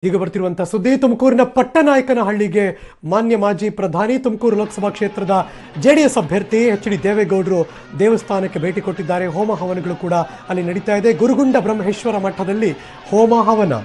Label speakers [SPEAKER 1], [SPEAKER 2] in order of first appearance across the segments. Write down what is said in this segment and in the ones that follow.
[SPEAKER 1] ಈಗ ಬರ್ತಿರುವಂತ ಸುದ್ದಿ ತುಮಕೂರಿನ ಪಟ್ಟನಾಯಕನಹಳ್ಳಿಗೆ ಮಾನ್ಯ ಮಾಜಿ ಪ್ರಧಾನಿ ತುಮಕೂರು ಲೋಕಸಭಾ ಕ್ಷೇತ್ರದ ಜೆಡಿಎಸ್ ಅಭ್ಯರ್ಥಿ ಎಚ್.ಡಿ. ದೇವೇಗೌಡರು ದೇವಸ್ಥಾನಕ್ಕೆ ಭೇಟಿ ಕೊಟ್ಟಿದ್ದಾರೆ. ಹೋಮ ಹವನಗಳು ಕೂಡ ಅಲ್ಲಿ ನಡೀತಾ ಇದೆ. ಗುರುಗುಂಡ ಬ್ರಹ್ಮೇಶ್ವರ ಮಠದಲ್ಲಿ ಹೋಮ ಹವನ.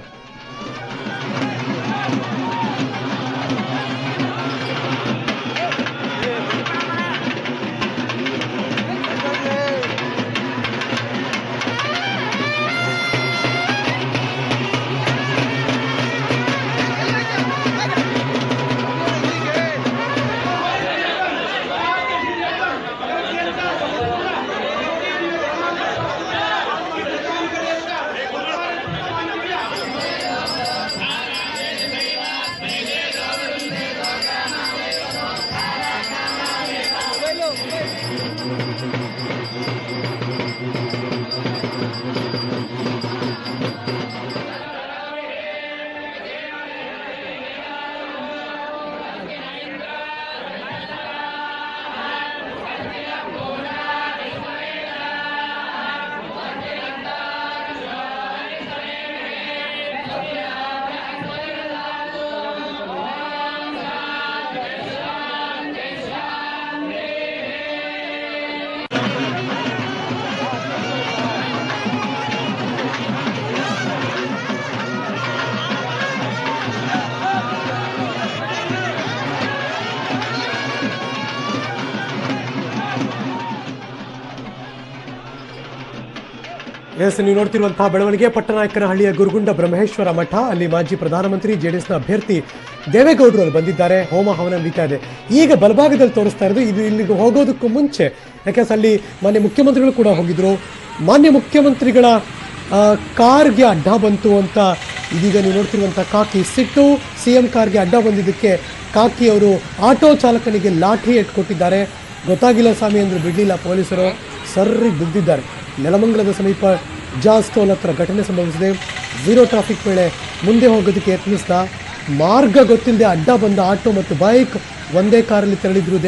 [SPEAKER 1] ಎಸ್, ನೀವು ನೋಡ್ತಿರುವಂತಹ ಬೆಳವಣಿಗೆ ಪಟ್ಟನಾಯಕನಹಳ್ಳಿಯ ಗುರುಗುಂಡ ಬ್ರಹ್ಮೇಶ್ವರ ಮಠ. ಅಲ್ಲಿ ಮಾಜಿ ಪ್ರಧಾನಮಂತ್ರಿ ಜೆಡಿಎಸ್ನ ಅಭ್ಯರ್ಥಿ ದೇವೇಗೌಡರು ಅಲ್ಲಿ ಬಂದಿದ್ದಾರೆ. ಹೋಮ ಹವನ ನಡೀತಾ ಇದೆ. ಈಗ ಬಲಭಾಗದಲ್ಲಿ ತೋರಿಸ್ತಾ ಇರೋದು ಇದು ಇಲ್ಲಿಗೆ ಹೋಗೋದಕ್ಕೂ ಮುಂಚೆ, ಯಾಕೆಂದ್ರೆ ಅಲ್ಲಿ ಮಾನ್ಯ ಮುಖ್ಯಮಂತ್ರಿಗಳು ಕೂಡ ಹೋಗಿದ್ರು. ಮಾನ್ಯ ಮುಖ್ಯಮಂತ್ರಿಗಳ ಕಾರ್ಗೆ ಅಡ್ಡ ಬಂತು ಅಂತ ಇದೀಗ ನೀವು ನೋಡ್ತಿರುವಂಥ ಕಾಕಿ ಸಿಟ್ಟು. CM ಕಾರ್ಗೆ ಅಡ್ಡ ಬಂದಿದ್ದಕ್ಕೆ ಕಾಕಿ ಅವರು ಆಟೋ ಚಾಲಕನಿಗೆ ಲಾಠಿ ಇಟ್ಕೊಟ್ಟಿದ್ದಾರೆ. ಗೊತ್ತಾಗಿಲ್ಲ ಸ್ವಾಮಿ ಅಂದ್ರೆ ಬಿಡಲಿಲ್ಲ ಪೊಲೀಸರು, ಸರ್ರಿ ಬಿದ್ದಿದ್ದಾರೆ. ನೆಲಮಂಗಲದ ಸಮೀಪ ಜಾಸ್ ಟೋಲ್ ಹತ್ರ ಘಟನೆ ಸಂಭವಿಸಿದೆ. ಝೀರೋ ಟ್ರಾಫಿಕ್ ವೇಳೆ ಮುಂದೆ ಹೋಗೋದಕ್ಕೆ ಯತ್ನಿಸಿದ ಮಾರ್ಗ ಗೊತ್ತಿಲ್ಲದೆ ಅಡ್ಡ ಬಂದ ಆಟೋ ಮತ್ತು ಬೈಕ್ ಒಂದೇ ಕಾರಲ್ಲಿ ತೆರಳಿದ್ರು.